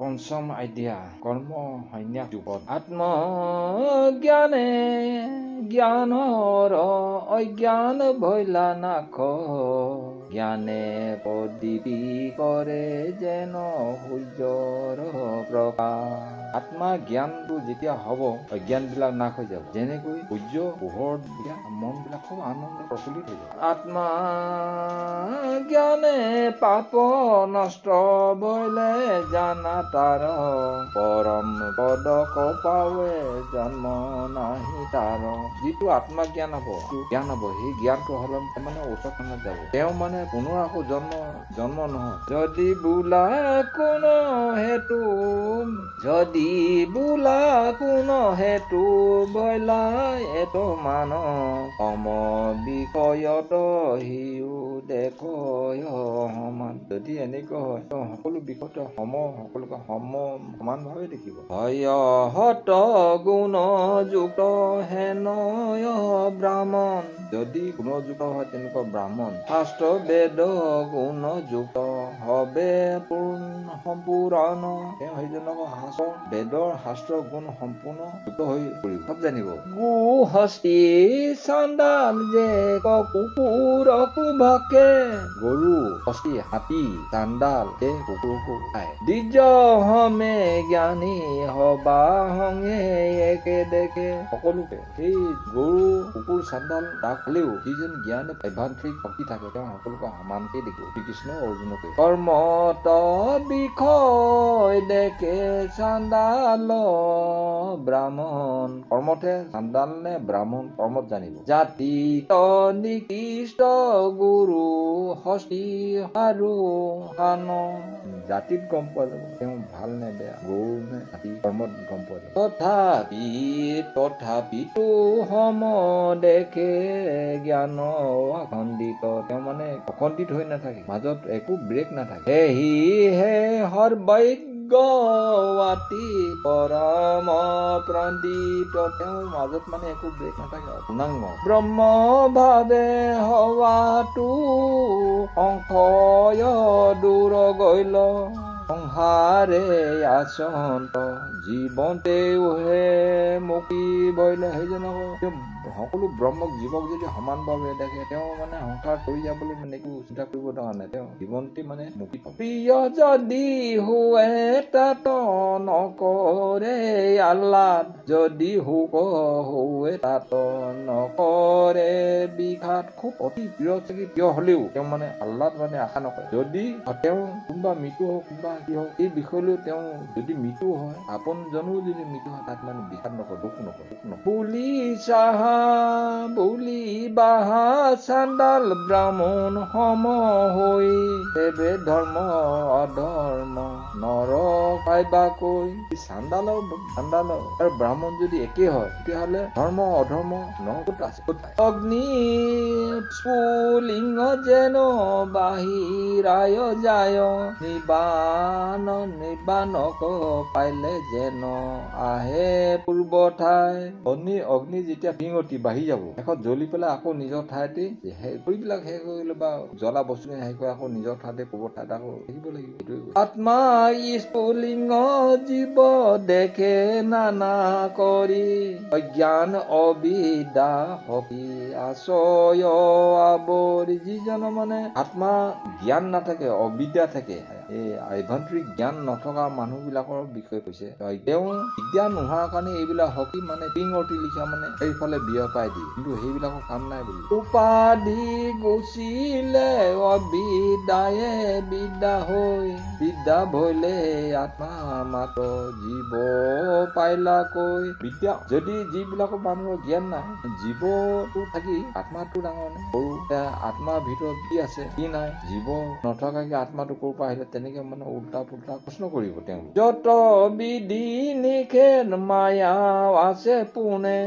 পঞ্চম আইডিয়া কৰ্ম সন্ন্যাস যুগত আত্মজ্ঞানে জ্ঞানৰ অজ্ঞান ভৈলা নাশ জ্ঞানে প্ৰদীপি কৰে যেন সূৰ্যৰ প্ৰকাশ। আত্মা জ্ঞানটো যেতিয়া হ'ব অজ্ঞান বিলাক নাশ হৈ যাব। যেনেকৈ সূৰ্য পোহৰ দিয়া মন বিলাক খুব আনন্দ প্ৰফুল্লিত হৈ যাব। আত্মা জ্ঞানে পাপ নষ্ট বলে জানা তাৰ পৰম পদক পাৱে জন্ম নাহি তাৰ। যিটো আত্মা জ্ঞান হ'ব সেই জ্ঞানটো হলে মানে উচ্চ স্থানত যাব। তেওঁ মানে পুনৰ আকৌ জন্ম নহয়। যদি বোলা কোনো হেতু বইলা এটো মান সম বিষয়ত সিও দেখ সমান। যদি এনেকুৱা হয় সকলো বিষয়ত সকলোকে সমান ভাৱে দেখিব। হত গুণ যুক্ত হেনয় ব্ৰাহ্মণ। যদি গুণযুক্ত হয় তেনেকুৱা ব্ৰাহ্মণ। শাস্ত্ৰ বেদ গুণ যুক্ত হবে সম্পূৰ্ণ। তেওঁ সেইজনক বেদৰ শাস্ত্ৰ গুণ সম্পূৰ্ণ যুক্ত হৈ পৰিব, সব জানিব। গো হস্তি চাণ্ডাল যে কুকুৰকো ভকে। গৰু হস্তি হাতী চাণ্ডাল যে কুকুৰকো খায়। দ্বিজ হমে জ্ঞানী হবা সংগে একে দেখে। সকলোকে সেই গৰু কুকুৰ চাণ্ডাল তাক খালেও যিজন জ্ঞানে আভ্যন্তৰিক শক্তি থাকে তেওঁ সকলোকে সমানকে দেখিব। শ্ৰীকৃষ্ণ অৰ্জুনকে কৰ্মত বিষয় দেখে চাণ্ডাল ব্ৰাহ্মণ। কৰ্মতে চাণ্ডাল নে ব্ৰাহ্মণ কৰ্মত জানিব। জাতি নিকৃষ্ট গুৰু হস্তি আৰু সান। জাতিত গম পোৱা যাব তেওঁ ভাল নে বেয়া, গৰু নে হাতী কৰ্মত গম পোৱা যাব। তথাপিতো সম দেখে জ্ঞান অখণ্ডিত। তেওঁ মানে অখণ্ডিত হৈ নাথাকে, মাজত একো ব্ৰেক নাথাকে। হে সৰ্বজ্ঞাতি পৰম প্ৰদীপ। তেওঁৰ মাজত মানে একো ব্ৰেক নাথাকে, পূৰ্ণাংগ। ব্ৰহ্ম ভাৱে হোৱাটো সংশয় দূৰ গইল সংসাৰে আচন্ত জীৱন্তেও হে মুক্তি বইল। সেইজনক সকলো ব্ৰহ্মক জীৱক যদি সমান ভাৱে দেখে তেওঁ মানে সংসাৰ কৰি যাবলৈ মানে একো চিন্তা কৰিব দৰকাৰ নাই। তেওঁ জীৱন্তে মানে মুক্তি পাব। প্ৰিয় যদি হুৱে তাত নকৰে আহ্লাদ। যদি সুখ হুৱে তাত নকৰে বিষাদ। খুব অতি প্ৰিয় হলেও তেওঁ মানে আহ্লাদ মানে আশা নকৰে। যদি তেওঁ কোনোবা মৃত্যু হওক কোনোবা কি হওক এই বিষয়লৈ তেওঁ যদি মৃত্যু হয় আপোন জনো যদি মৃত্যু হয় তাত মানে বিষাদ নকৰে, দুখ নকৰে। বুলি চাহা বুলি বাহা চাণ্ডাল ব্ৰাহ্মণ সম হৈ দেৱে ধৰ্ম অধৰ্ম নৰ পাইবাকৈ। চাণ্ডাল আৰু ব্ৰাহ্মণ যদি একে হয় তেতিয়াহ'লে ধৰ্ম অধৰ্ম নৰ ক'ত আছে, ক'ত পায়। অগ্নি স্ফুলিংগ যেন বাহিৰায় যায় নিবানক পাইলে যেন আহে পূৰ্ব ঠাই। অগ্নি যেতিয়া বিঙতি বাঢ়ি যাব শেষত জ্বলি পেলাই আকৌ নিজৰ ঠাইতে সেইবিলাক শেষ হৈ গলে বা জ্বলা বস্তু শেষ হৈ আকৌ নিজৰ ঠাইতে পূৰ্ব ঠাইত আকৌ থাকিব লাগিব। আত্মা স্ফুলিংগ জীৱ দেখে নানা কৰি অজ্ঞান অবিদ্যা হকি আশয় আৱৰি। যিজন মানে আত্মা জ্ঞান নাথাকে অবিদ্যা থাকে, এই আভ্যন্তৰিক জ্ঞান নথকা মানুহ বিলাকৰ বিষয়ে কৈছে। তেওঁ বিদ্যা নোহোৱাৰ কাৰণে এইবিলাক হকি মানে পিঙতি লিখা মানে সেইফালে বিয়পাই দিয়ে, কিন্তু সেইবিলাকৰ কাম নাই বুলি। উপাধি গুচিলে অবিদ্যায়ে বিদ্যা হৈ বিদ্যা ভৈলে আত্মা মাত জীৱ পাইলাকৈ। বিদ্যা যদি যিবিলাকৰ মানুহৰ জ্ঞান নাই, জীৱটো থাকি আত্মাটো ডাঙৰ নে সৰু, আত্মাৰ ভিতৰত কি আছে কি নাই, জীৱ নথকাকে আত্মাটো ক'ৰ পৰা আহিলে, তেনেকে মানে উল্টা পুল্টা প্ৰশ্ন কৰিব তেওঁ। যত বিধি নিষেধ মায়া আছে পোনে।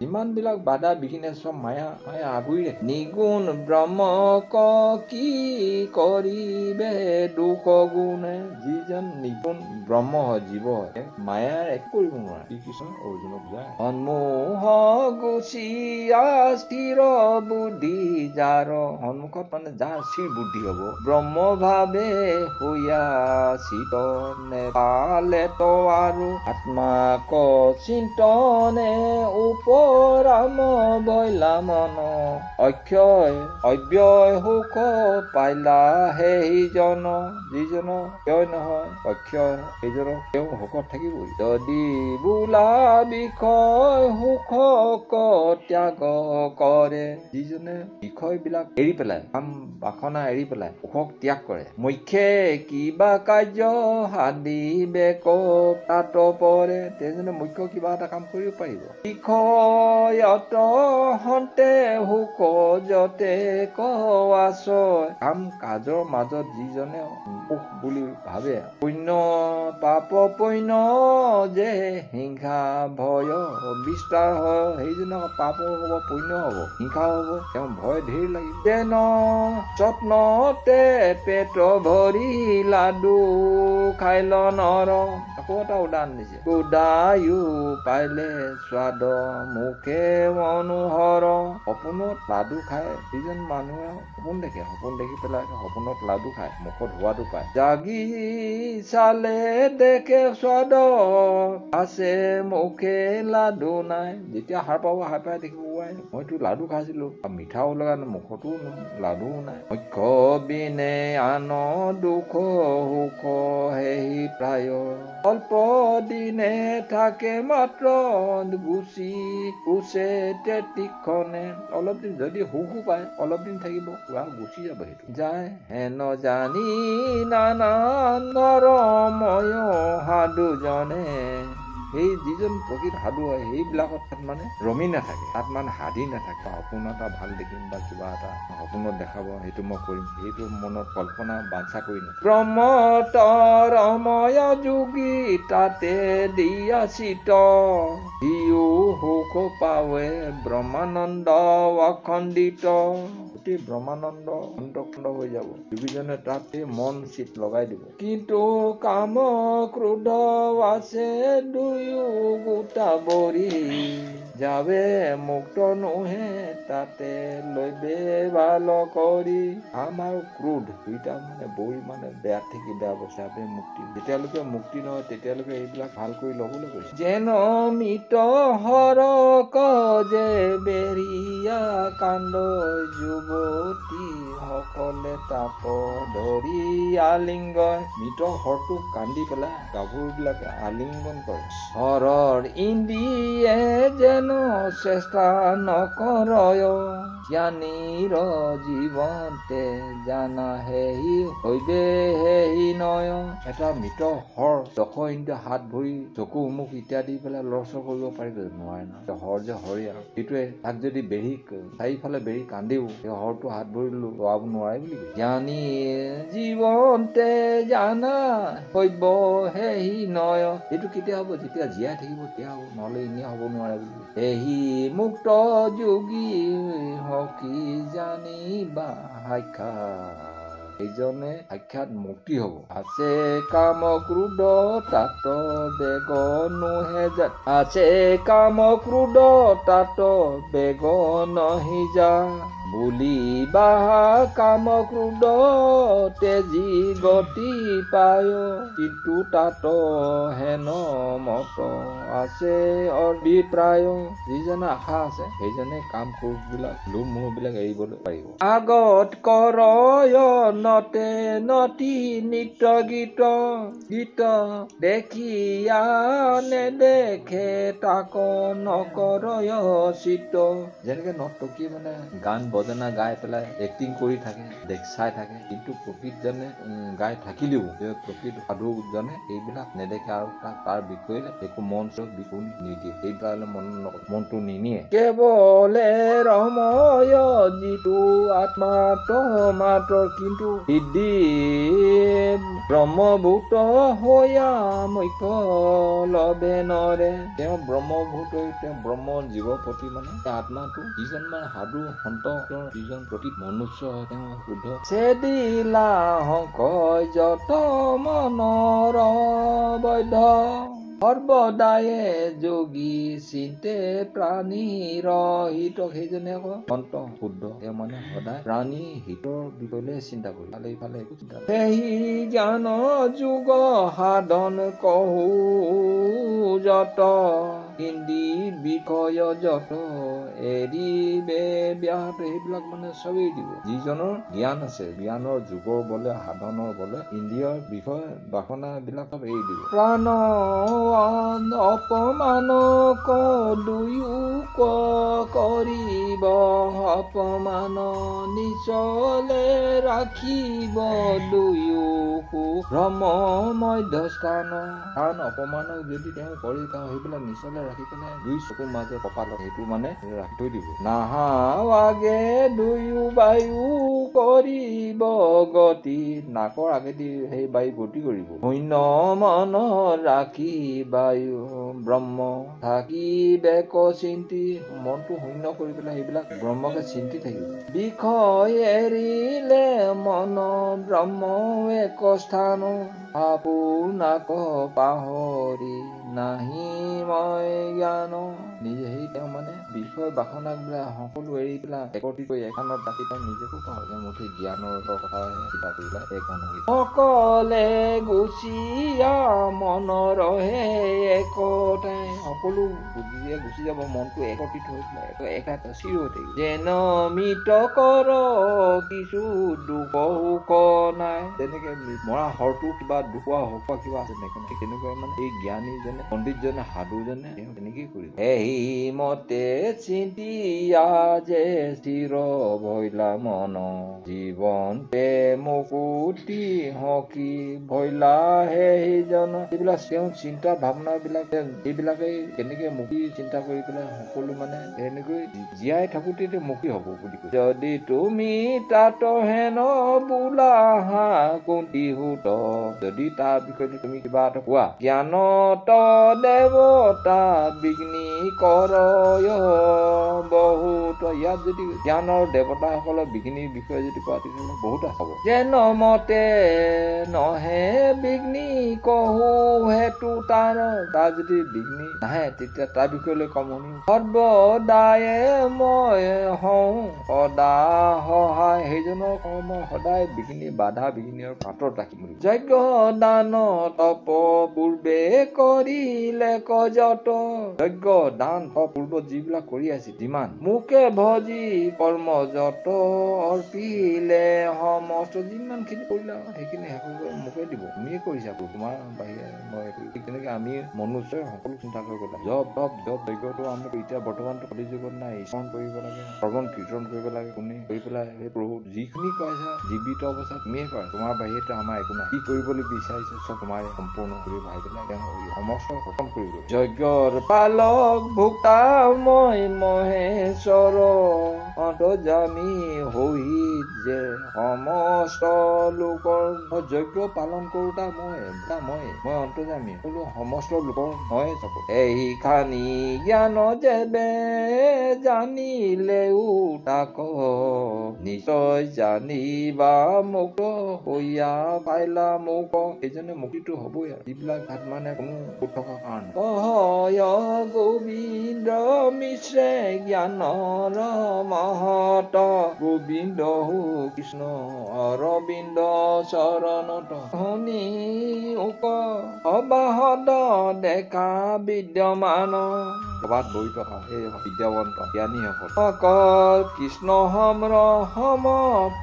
যিমান বিলাক বাধা বিঘিনে চব মায়া আগুৰি ৰাখে। নিগুণ ব্ৰহ্মক কি কৰিবে দুখ গুণে। যিজন নিগুণ ব্ৰহ্ম হয়, জীৱ হয়, মায়াৰ একো কৰিব নোৱাৰে। শ্ৰীকৃষ্ণ অৰ্জুনক বুজায়। সন্মুখ গুচি স্থিৰ বুদ্ধি যাৰ, সন্মুখত মানে যাৰ স্থিৰ বুদ্ধি হব, ব্ৰহ্ম ভাৱে হৈয়া চিত নেপালে তো আৰু আত্মাক চিন্তনে উপৰাম বৈলা মন, অক্ষয় অব্যয় সুখ পাইলা সেইজন, যিজন ক্ষয় নহয় অক্ষয়, সেইজনৰ তেওঁ সুখত থাকিবই। যদি বোলা বিষয় সুখক ত্যাগ কৰে, যিজনে বিষয় বিলাক এৰি পেলাই, কাম বাসনা এৰি পেলাই সুখক ত্যাগ কৰে। মুখ্যে কিবা কাৰ্য সাধিবেক তাত পৰে, তেজনে মুখ্য কিবা এটা কাম কৰিব পাৰিব। বিষয়ত হন্তে সুখ যতে আশ্ৰয়, কাম কাজৰ মাজত যিজনে সুখ বুলি ভাবে, পুণ্য পাপ পুণ্য যে হিংসা ভয় বিস্তাৰ হয়, সেইজনক পাপ হব, পুণ্য হব, হিংসা হব, তেওঁ ভয় ধেৰ লাগিব। যেন যত্নতে পেট ভৰি লাডু খাইল নৰ, আকৌ এটা উদাহৰণ দিছে। সুদায়ু পাইলে স্বাদ মুখে মনোহৰ, সপোনত লাডু খায় যিজন মানুহে সপোন দেখে, সপোন দেখি পেলাই সপোনত লাডু খায়, মুখত হোৱাটো পায়। জাগি চালে দেখে স্বাদ আছে মুখে লাডু নাই, যেতিয়া সাৰ পাব, সাৰ পাই দেখিব মইতো লাডু খাইছিলো, মিঠাও লগা মুখতো লাডুও নাই। মুখ্য বিনে আন দুখ সুখ সেই প্ৰায়, অল্প দিনে থাকে মাত্ৰ গুচি গুচে তীক্ষণে, অলপ দিন যদি সুখো পায়, অলপ দিন থাকিব, গুচি যাব, সেইটো যায় হেন জানি নানান নৰময় সাধুজনে, সেই যিজন প্ৰকৃত সাধু হয়, সেইবিলাকত তাত মানে ৰমি নাথাকে, তাত মানে হাধি নাথাকে। সপোন এটা ভাল দেখিম বা কিবা এটা সপোনত দেখাব, সেইটো মই কৰিম, সেইটো মনত কল্পনা বাঞ্ছা কৰি নাথাকে। ব্ৰহ্মতৰময় যোগী তাতে দিয়া চিত, সিও সুখ পাৱে ব্ৰহ্মানন্দ অখণ্ডিত, গোটেই ব্ৰহ্মানন্দ খণ্ড হৈ যাব, যোগীজনে তাতে মন চিত লগাই দিব। কিন্তু কাম ক্ৰোধ আছে দুয়ো গোটা বৰি, যাবে মুক্ত নোহে তাতে লৈবে ভাল কৰি। কাম আৰু ক্ৰোধ দুইটা মানে বৰি, মানে বেয়া থাকি বেয়া বস্তু, মুক্তি, যেতিয়ালৈকে মুক্তি নহয় তেতিয়ালৈকে এইবিলাক ভাল কৰি ল'বলৈ কৈছে। যেন মিত হৰক যে বেৰিয়া কাণ্ড, যুৱতী সকলে তাপ ধৰি আলিংগন, মৃত হৰটোক কান্দি পেলাই গাভৰু বিলাকে আলিংগন কৰে। হৰৰ ইন্দ্ৰিয়ে যেন চেষ্টা নকৰয়, জ্ঞানীৰ জীৱন্তে জানা হেহি হৈবে হেহি নয়। এটা মৃত হৰ দশ ইন্দ্ৰিয়, হাত ভৰি চকু মুখ ইত্যাদি পেলাই লৰচৰ কৰিব পাৰিব নোৱাৰে না, হৰ যে হৰে আৰু সেইটোৱে, তাক যদি বেৰি চাৰিফালে বেৰি কান্দিও সেই হৰটো হাত ভৰি লৰাব নোৱাৰে বুলি কৈছে। জ্ঞানী জীৱন্তে জানা হৈব হেহি নয়, সেইটো কেতিয়া হ'ব, যেতিয়া জীয়াই থাকিব তেতিয়া হ'ব, নহলে এনেই হ'ব নোৱাৰে বুলি। হেহি মুক্ত যোগী হকি জানিবা সাক্ষাৎ, এইজনে সাক্ষাৎ মুক্তি হব। আছে কাম ক্ৰোধ তাত বেগ নোহে যাত, আছে কাম ক্ৰোধ তাত বেগ নহি যা, বুলি বাহা কাম ক্ৰোধ তেজি গতি পায়, কিন্তু তাত হেন মত আছে অভিপ্ৰায়, যিজনে আশা আছে সেইজনে কাম ক্ৰোধ বিলাক, লোভ মোহ বিলাক এৰিবলৈ পাৰিব। আগত কৰয় নতে নতি নিত্য গীত, গীত দেখিয়া নেদেখে তাক নকৰয় চিত্ত, যেনেকে নৰ্তকী মানে গান বজনা গাই পেলাই এক্টিং কৰি থাকে, চাই থাকে, কিন্তু প্ৰকৃতজনে গাই থাকিলেও প্ৰকৃত সাধুজনে এইবিলাক নেদেখে আৰু তাৰ বিষয়ে একো মন বিকুনি নিদিয়ে, সেইবিলাক মনটো নিনিয়ে। কেৱলে ৰময় যিটো আত্মাত মাত্ৰ, কিন্তু সিদ্ধি ব্ৰহ্মভূত হৈয়া মুখ্য লবে নৰে। তেওঁ ব্ৰহ্মভূত হৈ তেওঁ ব্ৰহ্ম জীৱৰ প্ৰতি মানে আত্মাটো যিজন মানে সাধু সন্ত যিজন প্ৰতি মনুষ্য তেওঁ শুদ্ধ চেদিলা সংকয় যত মনৰ বৈধ সৰ্বদায়ে যোগী চিন্তে প্ৰাণীৰ হিত। সেইজনে আকৌ সন্ত শুদ্ধ তেওঁ মানে সদায় প্ৰাণী হিতৰ বিষয়লৈ চিন্তা কৰি ফালে ইফালে একো চিন্তা কৰে। সেই জ্ঞান যোগ সাধন কহু যত হিন্দী বিষয় যত এৰিবে ব্যাহত। সেইবিলাক মানে চবেই দিব। যিজনৰ জ্ঞান আছে জ্ঞানৰ যুগৰ বলে সাধনৰ বলে ইন্দ্ৰিয়ৰ বিষয় বাসনা বিলাক চব এৰি দিব। প্ৰাণ অপমান দুয়ো কৰিব অপমান নিচলে ৰাখিব দুয়ো ভ্ৰম মধ্যস্থান। কাৰণ অপমানক যদি তেওঁ কৰি তেওঁ সেইবিলাক নিচলে ৰাখি পেলাই দুই চকুৰ মাজে কপালত সেইটো মানে ৰাখি থৈ দিব। নাহাৱাগে দুয়ো বায়ু কৰিব গতি। নাকৰ আগেদি সেই বায়ু গতি কৰিব। শূন্য মন ৰাখি বায়ু ব্ৰহ্ম থাকিবে চিন্তি। মনটো শূন্য কৰি পেলাই সেইবিলাক ব্ৰহ্মকে চিন্তি থাকিব। বিষয় এৰিলে মন ব্ৰহ্ম এক স্থান আপোনাক পাহৰি নাহি মই জ্ঞান। নিজে সেই তেওঁ মানে বিষয় বাসনা বিলাক সকলো এৰি পেলাই একত্ৰিত কৰি এখনত ৰাখি তেওঁ নিজকো পাহৰি মুঠি জ্ঞানৰ কথা চিন্তা কৰি পেলাই এক মন হৈ সকলে গুচিয়া মন ৰহে একতাই। সকলো গুচি যাব মনটো একত্ৰিত হৈ পেলাই একাত স্থিৰ হৈ থাকিব। যেন মৃত কৰ কিছু দুখ সুখ নাই। তেনেকে মৰা হৰটো কিবা দুখোৱা হকোৱা কিবা আছে নেকি তেনেকুৱা মানে এই জ্ঞানী জনে পণ্ডিতজনে সাধুজনে তেওঁ তেনেকেই কৰিব। এই মতে চিন্তিয়া যে স্থিৰ ভৈলা মন জীৱন মুকুতি হকি ভৈলা সেইজন। এইবিলাক তেওঁ চিন্তা ভাৱনা বিলাক এইবিলাকে কেনেকে মুক্তি চিন্তা কৰি পেলাই সকলো মানে এনেকৈ জীয়াই থাকোতে মুক্তি হব বুলি কৈছে। যদি তুমি তাত হেন বোলা কুন্তি সুত। যদি তাৰ বিষয়ে তুমি কিবা এটা কোৱা জ্ঞানত দেৱতা বিঘ্নি কৰ বহুত। ইয়াত যদি জ্ঞানৰ দেৱতাসকলৰ বিঘ্নিৰ বিষয়ে যদি কোৱা তেতিয়াহ'লে বহুত হ'ব। যেন মতে নহে বিঘ্নি কহো হেতু তাৰ যদি বিঘ্নি নাহে তেতিয়া তাৰ বিষয়লৈ কম শুনি। সৰ্বদায়ে মই হওঁ সদা সহায়। সেইজনৰ মই সদায় বিঘ্নি বাধা বিঘ্নিৰ পাতত ৰাখিম। যজ্ঞ দান তপ পূৰ্বে কৰিলে যত। যজ্ঞ দান পূৰ্বত যিবিলাক কৰি আছিল যিমান মোকে ভজি কৰ্ম যত অৰ্পিলে সমস্ত যিমান খিনি কৰিলে সেইখিনি মোকে দিব। তুমিয়ে কৰিছা তোমাৰ বাহিৰে মই ঠিক তেনেকে আমি মনুষ্যই সকলো চিন্তা কৰিব লাগে। জপ যজ্ঞটো আমি এতিয়া বৰ্তমানটো কলি যুগত নাই। স্মৰণ কৰিব লাগে শ্ৰৱণ কীৰ্তন কৰিব লাগে। কোনে কৰি পেলাই সেই প্ৰভু যিখিনি কৈছা জীৱিত অৱস্থাত তুমিয়ে কৰা। তোমাৰ বাহিৰেতো আমাৰ একো নাই। কি কৰিবলৈ বিচাৰিছে চব তোমাৰ সম্পূৰ্ণ কৰি ভাবি পেলাই সমস্ত খতম কৰিব। যজ্ঞৰ পালক ভোক্তা মই মহেশ্বৰ অন্তৰ্যামী হৈ যে সমস্ত লোকৰ। যজ্ঞ পালন কৰোতা মই অন্তৰ্যামী সকলো সমস্ত লোকৰ ময়ে চাব। এইখানি জ্ঞান যেবে জানিলেও তাক নিশ্চয় জানিবা মুক্ত হৈয়া পাইলা মোক। সেইজনে মুক্তিটো হবই আৰু যিবিলাক ভাত মানে কোনো থকা কাৰণে। কহয় গোবিন্দ মিশ্ৰে জ্ঞানৰ মহত গোবিন্দ কৃষ্ণ অৰবিন্দ চৰণত শুনি উক অবাহত দেখা বিদ্যমান। সভাত বহি থকা সেই বিদ্যাৱন্ত জ্ঞানীসকল অকল কৃষ্ণ সমৰ সম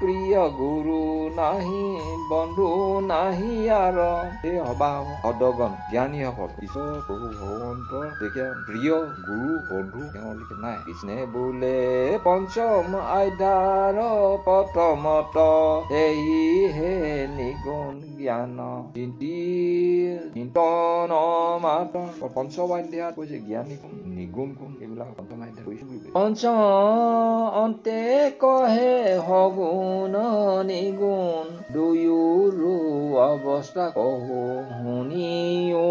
প্ৰিয় গুৰু নাহি বন্ধু নাহি আৰ। সেই সভা সদগণ জ্ঞানীসকল ঈশ্বৰ প্ৰভু ভগৱন্তৰ যেতিয়া প্ৰিয় গুৰু বন্ধু তেওঁলোকে নাই। কৃষ্ণে বোলে পঞ্চ পঞ্চম অধ্যায়ৰ প্ৰথমত সেয়েহে নিগুণ জ্ঞান চিন্তন মাত্ৰ। পঞ্চম অধ্যায়ত কৈছে জ্ঞানী কোন, নিগুণ কোন, এইবিলাক পঞ্চম অধ্যায় কৈছে বুলি কৈছে। পঞ্চম অন্তে কহে সগুণ নিগুণ দুয়োৰো অৱস্থা কহো শুনিও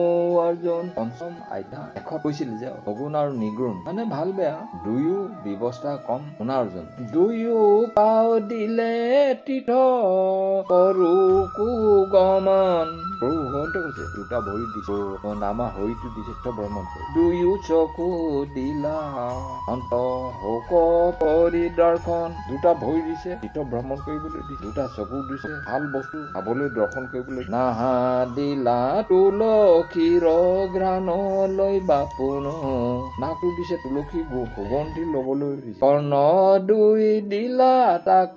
অৰ্জুন। পঞ্চম অধ্যায় শেষত কৈছিল যে সগুণ আৰু নিগুণ মানে ভাল বেয়া দুয়ো ব্যৱস্থা কম শুনা অৰ্জুন। দুয়ো পাও দিলে তীৰ্থ কৰো কুগমন। প্ৰভু ভগৱন্তে কৈছে দুটা ভৰি দিছে, আমাৰ শৰীৰটো দিছে ভ্ৰমণ কৰি। দুয়ো চকু দিলা অন্ত শোক পৰিদৰ্শন। দুটা ভৰি দিছে তীৰ্থ ভ্ৰমণ কৰিবলৈ দিছে, দুটা চকু দিছে ভাল বস্তু চাবলৈ দৰ্শন কৰিবলৈ। নাহা দিলা তুলসীৰ ঘ্ৰাণ লৈ বাপুন। নাকটো দিছে তুলসী সুগন্ধি লবলৈ দিছে। কৰ্ণ দুই দিলা তাক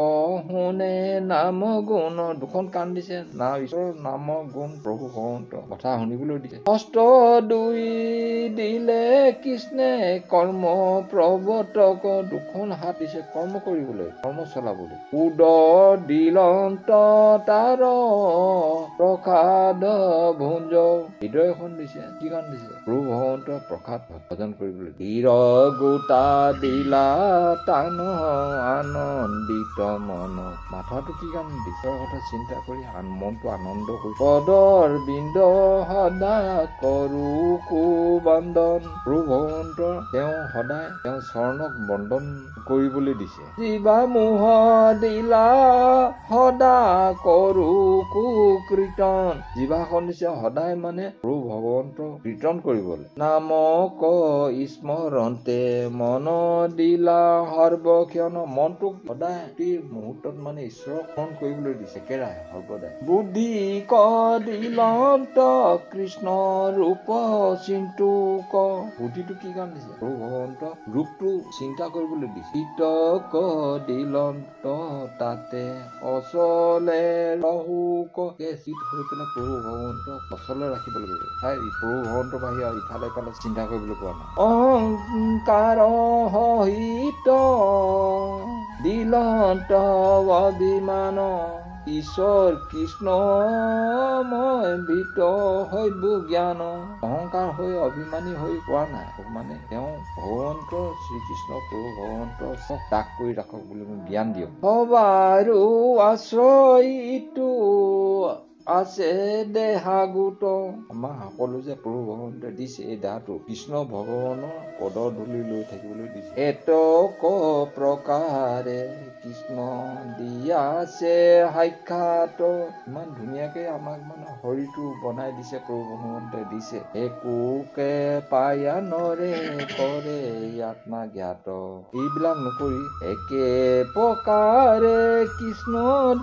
শুনে নাম গুণ। দুখন কাণ দিছে ঈশ্বৰৰ নামৰ গুণ প্ৰভু ভগৱন্ত কথা শুনিবলৈ দিছে। হস্ত দুই দিলে কৃষ্ণে কৰ্ম প্ৰৱৰ্তক। দুখন হাত দিছে কৰ্ম কৰিবলৈ, কৰ্ম চলাবলৈ। উদ দিলন্ত তাৰ প্ৰসাদ ভুঞ্জ। হৃদয় এখন দিছে, কি গান দিছে প্ৰভু ভগৱন্ত প্ৰসাদ ভজন কৰিবলৈ। হীৰ গোটা দিলা তান আনন্দিত মন। মাথাটো কি গান ঈশ্বৰৰ কথা চিন্তা কৰি মনটো আনন্দ কৰি। পদৰ বিন্দ সদা কৰো কুবন্দন। প্ৰভু ভগৱন্ত তেওঁ সদায় তেওঁ চৰণক বন্দন কৰিবলৈ দিছে। জিবা মোহ দিলা সদা কৰো কুকীৰ্তন। জিভাখন দিছে সদায় মানে প্ৰভু ভগৱন্ত কীৰ্তন কৰিবলৈ। নামক স্মৰণতে মন দিলা সৰ্বক্ষণ। মনটোক সদায় প্ৰতি মুহূৰ্তত মানে ঈশ্বৰক স্মৰণ কৰিবলৈ দিছে একেৰাহে সৰ্বদাই। বুদ্ধি ক দিলন্ত কৃষ্ণ ৰূপ চিন্তুক। বুদ্ধিটো কি কাম দিছে প্ৰভু ভগৱন্ত ৰূপটো চিন্তা কৰিবলৈ দিছে। চিতক দিলন্ত তাতে অচলে ৰহুক। চিত হৈ পেলাই প্ৰভু ভগৱন্তক অচলে ৰাখিব লাগিব। প্ৰভু ভগৱন্তৰ বাহিৰে ইফালে ইফালে চিন্তা কৰিবলৈ কোৱা নাই। অহংকাৰ সহিত দিলন্ত অভিমান। ঈশ্বৰ কৃষ্ণ মই ভীত হৈব জ্ঞান। অহংকাৰ হৈ অভিমানী হৈ কোৱা নাই, মানে তেওঁ ভগৱন্ত শ্ৰীকৃষ্ণ প্ৰভু ভগৱন্ত চব ত্যাগ কৰি ৰাখক বুলি মোক জ্ঞান দিয়ক। সবাৰো আশ্ৰয়টো আছে দেহা গোট। আমাৰ সকলো যে প্ৰভু ভগৱন্তে দিছে এই দেহাটো কৃষ্ণ ভগৱানৰ পদৰ ধূলি লৈ থাকিবলৈ দিছে। এতক প্ৰকাৰে কৃষ্ণ দিয়াছে সাক্ষাৎ। ইমান ধুনীয়াকে আমাক মানে শৰীৰটো বনাই দিছে প্ৰভু ভগৱন্তে দিছে। একোকে পায়া নৰে কৰে আত্মা জ্ঞাত। এইবিলাক নকৰি একে প্ৰকাৰে কৃষ্ণ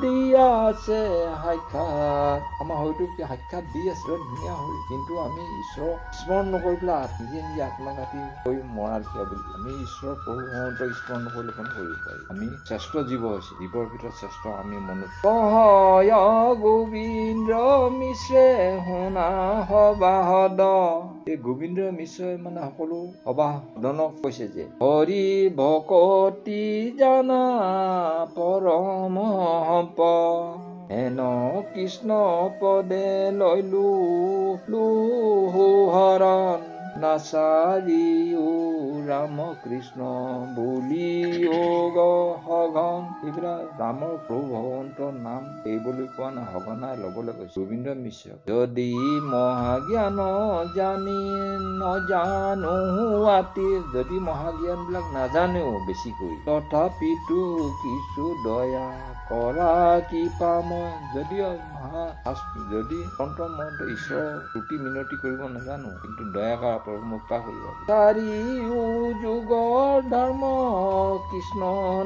দিয়াছে সাক্ষাৎ। আমাৰ শৰীৰটোক সাক্ষাৎ দি আছে ধুনীয়া শৰীৰ, কিন্তু আমি ঈশ্বৰক স্মৰণ নকৰি পেলাই নিজে নিজে আত্মঘাতী হৈ মৰা লিখিয়া বুলি আমি ঈশ্বৰ প্ৰভু ভগৱন্তক স্মৰণ নকৰিলে কোনো কৰিব পাৰি। আমি শ্ৰেষ্ঠ জীৱ হৈছে, জীৱৰ ভিতৰত শ্ৰেষ্ঠ আমি মনুষ্য। কহয় গোবিন্দ মিশ্ৰে শুনা সবাহদ। এই গোবিন্দ মিশ্ৰই মানে সকলো সবাহদনক কৈছে যে হৰি ভকতি জানা পৰম সম্পদ। হেন কৃষ্ণ পদে লৈলো হৰণ। নাচাৰিও ৰাম কৃষ্ণ বুলিও সঘন। এইবিলাক ৰামৰ প্ৰভু ভগৱন্তৰ নাম এইবলৈ কোৱা নাই, সঘনাই লবলৈ কৈছে গোবিন্দ মিশ্ৰ। যদি মহাজ্ঞান জানি নজানো আতি। যদি মহাজ্ঞান বিলাক নাজানেও বেছি কৰি তথাপিতো কিছু দয়া কৰা কৃপা মই। যদি তন্ত্ৰ মন্ত্ৰ ঈশ্বৰৰ ত্ৰুটি মিনতি কৰিব নাজানো, কিন্তু দয়া কৰা প্ৰভু মোক কৃপা কৰিব। চাৰিও যুগৰ ধৰ্ম কৃষ্ণ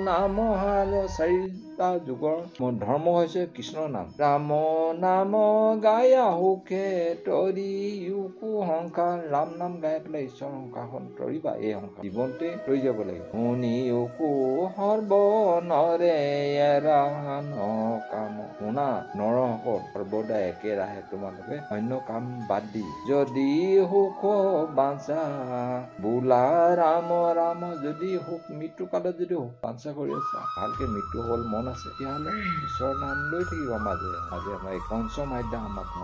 নাম হাৰ। চাৰি তাৰ যুগৰ ধৰ্ম হৈছে কৃষ্ণৰ নাম। ৰাম নাম গায়া সুখে তৰি সংসাৰ, ৰাম নাম গাই পেলাই ঈশ্বৰৰ সংসাৰখন তৰিবা। এই সংসাৰ জীৱনতে তৰি যাব লাগিব। শুনি সৰ্বনৰে এৰা কাম, শুনা নৰসকল সৰ্বদাই একেৰাহে তোমালোকে অন্য কাম বাদ দি যদি সুখ বাঞ্ছা বোলা ৰাম ৰাম, যদি সুখ মৃত্যু কালত যদি সুখ বাঞ্ছা কৰি আছা, ভালকে মৃত্যু হল মন আছে, তেতিয়াহ'লে ঈশ্বৰৰ নাম লৈ থাকিবা মাজে মাজে। আমাৰ এই পঞ্চম অধ্যায় সমাপ্ত।